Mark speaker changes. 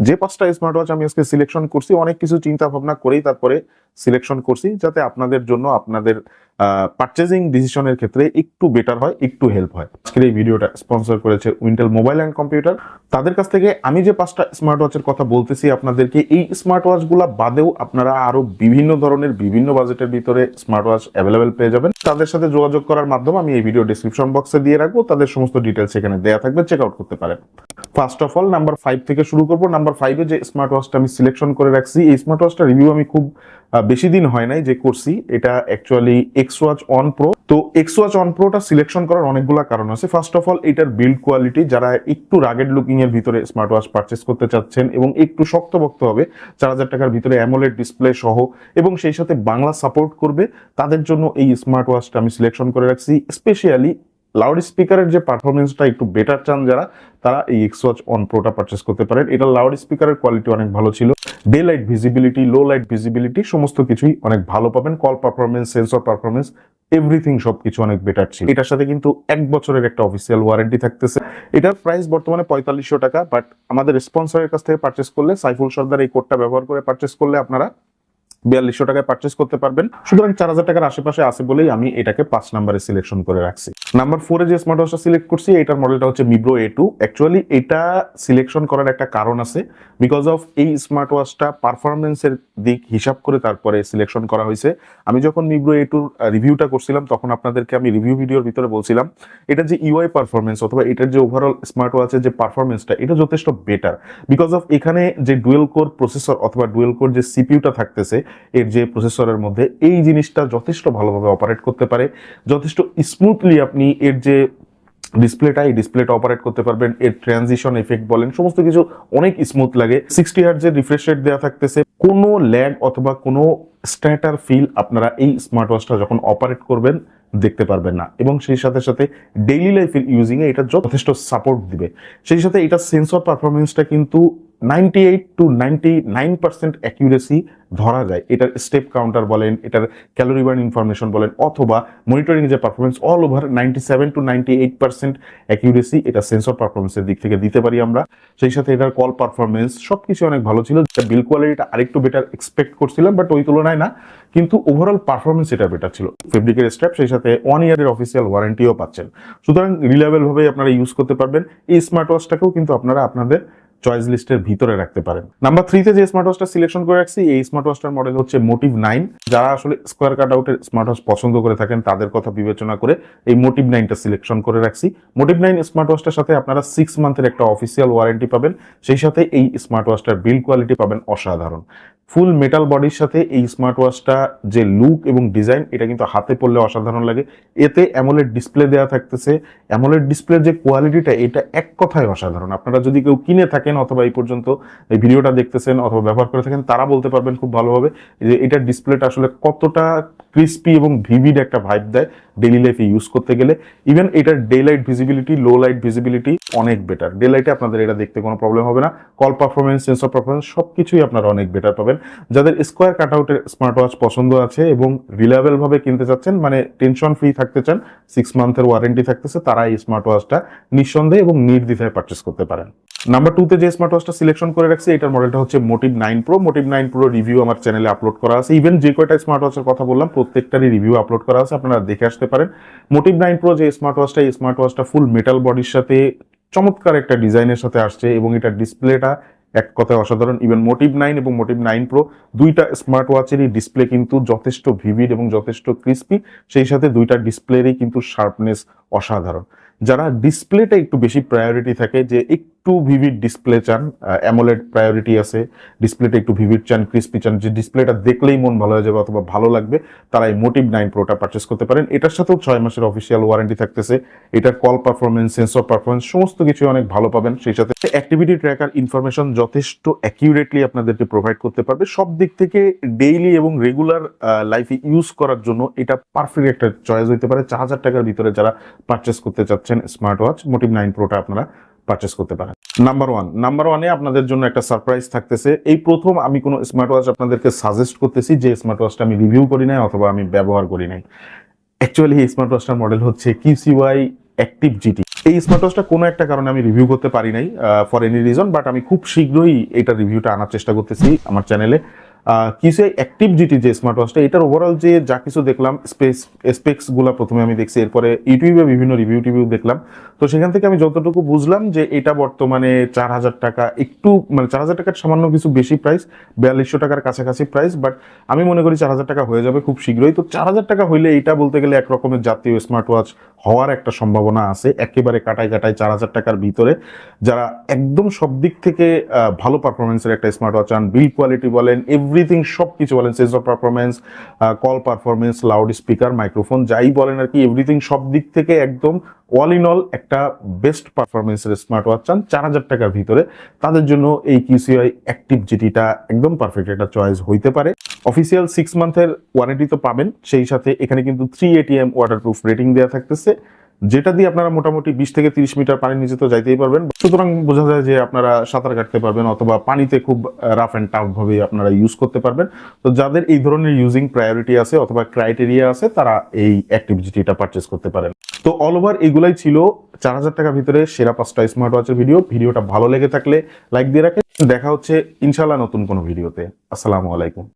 Speaker 1: যে 5টা smart watch আমি আজকে সিলেকশন করছি অনেক কিছু চিন্তা ভাবনা করেই তারপরে সিলেকশন করছি, যাতে আপনাদের জন্য আপনাদের পারচেজিং ডিসিশনের ক্ষেত্রে একটু বেটার হয়, একটু হেল্প হয়। আজকের এই ভিডিওটা স্পন্সর করেছে উইন্টেল মোবাইল অ্যান্ড কম্পিউটার। তাদের কাছ থেকে আমি যে 5টা স্মার্ট ওয়াচের কথা বলতেছি আপনাদেরকে, এই স্মার্ট ওয়াচগুলা বাদেও আপনারা আরো বিভিন্ন ধরনের বিভিন্ন বাজেটের ভিতরে স্মার্ট ওয়াচ অ্যাভেলেবেল পেয়ে যাবেন। তাদের সাথে যোগাযোগ করার মাধ্যমে আমি এই ভিডিও ডিসক্রিপশন বক্সে দিয়ে রাখবো, তাদের সমস্ত ডিটেলস এখানে দেয়া থাকবে, চেক আউট করতে পারেন। ফার্স্ট অফ অল নাম্বার 5 থেকে শুরু করব। নাম্বার 5 এ যে স্মার্ট ওয়াচটা আমি সিলেকশন করে রাখছি, এই স্মার্ট ওয়াচটা রিভিউ আমি খুব বেশি দিন হয় নাই যে করছি। এটা actually x watch on pro. তো এক্স ওয়াচ অন প্রোটা সিলেকশন করার অনেকগুলো কারণ আছে। ফার্স্ট অফ অল এটার বিল্ড কোয়ালিটি, যারা একটু রাগেড লুকিং এর ভিতরে স্মার্ট ওয়াচ পারচেস করতে চাচ্ছেন এবং একটু শক্তপোক্ত হবে, 4000 টাকার ভিতরে অ্যামোলেড ডিসপ্লে সহ এবং সেই সাথে বাংলা সাপোর্ট করবে, তাদের জন্য এই স্মার্ট ওয়াচটা আমি সিলেকশন করে রাখছি। স্পেশালি লাউড স্পিকারের যে পারফরমেন্সটা একটু বেটার চান যারা, তারা এই এক্স ওয়াচ অন প্রোটা পারচেস করতে পারেন। এটা লাউড স্পিকারের কোয়ালিটি অনেক ভালো ছিল, day light visibility, low light visibility সমস্ত কিছুই অনেক ভালো পাবেন। Call performance, sensor performance, everything সবকিছু অনেক বেটার ছিল। এটার সাথে কিন্তু 1 বছরের একটা অফিসিয়াল ওয়ারেন্টি থাকতেছে। এটার প্রাইস বর্তমানে 4500 টাকা, বাট আমাদের স্পন্সরের কাছ থেকে পারচেস করলে, সাইফুল সর্দার এই কোডটা ব্যবহার করে পারচেস করলে আপনারা 4200 টাকায় পারচেস করতে পারবেন। সুতরাং 4000 টাকার আশেপাশে আছে বলেই আমি এটাকে 5 নম্বরে সিলেকশন করে রাখছি। নাম্বার 4 এ যে স্মার্ট ওয়াচটা সিলেক্ট করছি, এটার মডেলটা হচ্ছে মিব্রো A2। অ্যাকচুয়ালি এটা সিলেকশন করার একটা কারণ আছে, বিকজ অফ এই স্মার্ট ওয়াচটা পারফরমেন্সের দিক হিসাব করে তারপরে সিলেকশন করা হয়েছে। আমি যখন মিব্রো A2 রিভিউটা করছিলাম তখন আপনাদেরকে আমি রিভিউ ভিডিওর ভিতরে বলছিলাম এটা যে ইউআই পারফরমেন্স অথবা এটার যে ওভারঅল স্মার্ট ওয়াচের যে পারফরমেন্সটা, এটা যথেষ্ট বেটার, বিকজ অফ এখানে যে ডুয়েল কোর প্রসেসর অথবা ডুয়েল কোর যে সিপিইউটা থাকতেছে এর যে প্রসেসরের মধ্যে, এই জিনিসটা যথেষ্ট ভালোভাবে অপারেট করতে পারে, যথেষ্ট স্মুথলি আপনি এর যে ডিসপ্লেটা, এই ডিসপ্লেটা অপারেট করতে পারবেন। এর ট্রানজিশন এফেক্ট বলেন, সমস্ত কিছু অনেক স্মুথ লাগে। 60 হার্টজের রিফ্রেশ রেট দেওয়া থাকতেছে, কোনো ল্যাগ অথবা কোনো স্ট্যাটার ফিল আপনারা এই স্মার্ট ওয়াচটা যখন অপারেট করবেন দেখতে পারবেন না, এবং সেই সাথে সাথে ডেইলি লাইফের ইউজিং এ এটা যথেষ্ট সাপোর্ট দিবে। সেই সাথে এটা সেন্সর পারফরমেন্সটা কিন্তু 98 to 99% অ্যাকিউরেসি ধরা যায়। এটার স্টেপ কাউন্টার বলেন, এটার ক্যালোরি বার্ন ইনফরমেশন বলেন, অথবা মনিটরিং যে performance, all over 97 to 98% accuracy এটা সেন্সর পারফরমেন্সের দিক থেকে দিতে পারি আমরা। সেই সাথে এটার কল পারফরমেন্স সবকিছু অনেক ভালো ছিল। বিল কোয়ালিটিটা আরেকটু বেটার এক্সপেক্ট করছিলাম, বাট ওই তুলনায় না, কিন্তু ওভারঅল পারফরমেন্স এটা বেটার ছিল। ফেব্রিকের স্ট্র্যাপ, সেই সাথে 1 ইয়ারের অফিসিয়াল ওয়ারেন্টিও পাচ্ছেন। সুতরাং রিলায়েবল ভাবে আপনারা ইউজ করতে পারবেন। এই স্মার্ট ওয়াচটাকেও কিন্তু আপনারা আপনাদের চয়েস লিস্টের ভিতরে রাখতে পারেন। নাম্বার 3 তে যে স্মার্ট ওয়াচটা সিলেকশন করে রাখছি, এই স্মার্ট ওয়াচটার মডেল হচ্ছে মোটিভ 9। যারা আসলে স্কোয়ার কাট আউটের স্মার্ট ওয়াচ পছন্দ করে থাকেন তাদের কথা বিবেচনা করে এই মোটিভ 9টা সিলেকশন করে রাখছি। মোটিভ 9 স্মার্ট ওয়াচটার সাথে আপনারা 6 মান্থের একটা অফিসিয়াল ওয়ারেন্টি পাবেন। সেই সাথে এই স্মার্ট ওয়াচটার বিল্ড কোয়ালিটি পাবেন অসাধারণ। ফুল মেটাল বডির সাথে এই স্মার্ট ওয়াচটা যে লুক এবং ডিজাইন, এটা কিন্তু হাতে পড়লে অসাধারণ লাগে। এতে অ্যামোলেড ডিসপ্লে দেওয়া থাকতেছে। অ্যামোলেড ডিসপ্লের যে কোয়ালিটিটা, এটা এক কথায় অসাধারণ। আপনারা যদি কেউ কিনে থাকেন অথবা এই পর্যন্ত এই ভিডিওটা দেখতেছেন অথবা ব্যবহার করে থাকেন, তারা বলতে পারবেন খুব ভালোভাবে যে এটার ডিসপ্লেটা আসলে কতটা ক্রিস্পি এবং ভিভিড একটা ভাইব দেয় ডেইলি লাইফে ইউজ করতে গেলে। ইভেন এটার day light visibility, low light visibility অনেক বেটার। ডে লাইটে আপনাদের এটা দেখতে কোনো প্রবলেম হবে না। কল পারফরমেন্স, সেন্সর পারফরমেন্স সবকিছুই আপনারা অনেক বেটার পাবেন। যাদের স্কোয়ার কাট আউটের স্মার্ট ওয়াচ পছন্দ আছে এবং রিলায়েবল ভাবে কিনতে চাচ্ছেন, মানে টেনশন ফ্রি থাকতে চান, 6 মান্থের ওয়ারেন্টি থাকতেছে, তারা এই স্মার্ট ওয়াচটা নিঃসন্দেহে এবং নির্দ্বিধায় পারচেস করতে পারেন। নাম্বার 2 তে যে স্মার্ট ওয়াচটা সিলেকশন করে রাখছি, এটার মডেলটা হচ্ছে Motiv 9 Pro. Motiv 9 Pro review আমার চ্যানেলে আপলোড করা আছে। ইভেন যে কয়টা স্মার্ট ওয়াচের কথা বললাম প্রত্যেকটারই রিভিউ আপলোড করা আছে, আপনারা দেখে আসতে পারেন। মোটিভ 9 প্রো যে স্মার্ট ওয়াচটা, এই স্মার্ট ওয়াচটা ফুল মেটাল বডির সাথে চমৎকার একটা ডিজাইনের সাথে আসছে এবং এটার ডিসপ্লেটা এক কথায় অসাধারণ। ইভেন মোটিভ 9 এবং মোটিভ 9 প্রো দুইটা স্মার্ট ওয়াচেরই ডিসপ্লে কিন্তু যথেষ্ট ভিভিড এবং যথেষ্ট ক্রিস্পি। সেই সাথে দুইটা ডিসপ্লেরই কিন্তু শার্পনেস অসাধারণ। যারা ডিসপ্লেটা একটু বেশি প্রায়োরিটি থাকে, যে একটু ভিভিড ডিসপ্লে চান, অ্যামোলেড প্রায়োরিটি আছে, ডিসপ্লেটা একটু ভিভিড চান, ক্রিস্পি চান, যে ডিসপ্লেটা দেখলেই মন ভালো হয়ে যাবে অথবা ভালো লাগবে, তারা এই মোটিভ 9 প্রোটা পারচেস করতে পারেন। এটার সাথেও 6 মাসের অফিসিয়াল ওয়ারেন্টি থাকতেছে। এটার কল পারফরমেন্স, সেন্সর পারফরমেন্স সমস্ত কিছু অনেক ভালো পাবেন। সেই সাথে অ্যাক্টিভিটি ট্র্যাকার ইনফরমেশন যথেষ্ট অ্যাকিউরেটলি আপনাদেরকে প্রোভাইড করতে পারবে। সব দিক থেকে ডেইলি এবং রেগুলার লাইফে ইউজ করার জন্য এটা পারফেক্ট একটা চয়েস হইতে পারে। 4000 টাকার ভিতরে যারা পারচেস করতে চাচ্ছেন স্মার্ট ওয়াচ, মোটিভ 9 প্রোটা আপনারা পারচেস করতে পারেন। নাম্বার 1 এ আপনাদের জন্য একটা সারপ্রাইজ থাকতেছে। এই প্রথম আমি কোনো স্মার্ট ওয়াচ আপনাদেরকে সাজেস্ট করতেছি যে স্মার্ট ওয়াচটা আমি রিভিউ করি নাই অথবা আমি ব্যবহার করি নাই। অ্যাকচুয়ালি এই স্মার্ট ওয়াচটার মডেল হচ্ছে QCY অ্যাক্টিভ GT। এই স্মার্ট ওয়াচটা কোনো একটা কারণে আমি রিভিউ করতে পারি নাই ফর এনি রিজন, বাট আমি খুব শীঘ্রই এটা রিভিউটা আনার চেষ্টা করতেছি আমার চ্যানেলে। কিছু অ্যাক্টিভ জিটি যে স্মার্ট ওয়াচটা, এটার ওভারঅল যে যা কিছু দেখলাম, স্পেক্স গুলা প্রথমে আমি দেখছি, এরপরে ইউটিউবে বিভিন্ন রিভিউ দেখলাম। তো সেখান থেকে আমি যতটুকু বুঝলাম যে এটা বর্তমানে 4,000 টাকা, একটু মানে 4,000 টাকার সামান্য কিছু বেশি প্রাইস, 4200 টাকার কাছাকাছি প্রাইস, বাট আমি মনে করি 4,000 টাকা হয়ে যাবে খুব শীঘ্রই। তো 4,000 টাকা হইলে এটা বলতে গেলে একরকমের জাতীয় স্মার্ট ওয়াচ হওয়ার একটা সম্ভাবনা আছে, একেবারে কাটায় 4,000 টাকার ভিতরে। যারা একদম সব দিক থেকে ভালো পারফরমেন্সের একটা স্মার্ট ওয়াচ চান, বিল্ড কোয়ালিটি বলেন, এভরিথিং সব কিছু বলেন, sensor performance, call performance, loud speaker, microphone, যাই বলেন আর কি, এভরিথিং সব দিক থেকে একদম অল ইন অল একটা বেস্ট পারফরমেন্সের স্মার্ট ওয়াচ চান 4,000 টাকার ভিতরে, তাদের জন্য এই কিউসিআই অ্যাক্টিভ জিটিটা একদম পারফেক্ট একটা চয়েস হইতে পারে। অফিসিয়াল 6 মান্থের ওয়ারেন্টি তো পাবেন, সেই সাথে এখানে কিন্তু 3 ATM ওয়াটারপ্রুফ রেটিং দেওয়া থাকতেছে, যেটা দিয়ে আপনারা মোটামুটি 20 থেকে 30 মিটার পানির নিচে তো যাইতেই পারবেন। সুতরাং বোঝা যায় যে আপনারা সাঁতার কাটতে পারবেন, অথবা পানিতে খুব রাফ অ্যান্ড টাফ ভাবে আপনারা ইউজ করতে পারবেন। তো যাদের এই ধরনের ইউজিং প্রায়োরিটি আছে অথবা ক্রাইটেরিয়া আছে, তারা এই অ্যাক্টিভিটিটা পারচেস করতে পারেন। তো অল ওভার এগুলাই ছিল 4,000 টাকার ভিতরে সেরা 5টা স্মার্ট ওয়াচের ভিডিওটা ভালো লেগে থাকলে লাইক দিয়ে রাখেন। দেখা হচ্ছে ইনশাল্লাহ নতুন কোনো ভিডিওতে। আসসালামু আলাইকুম।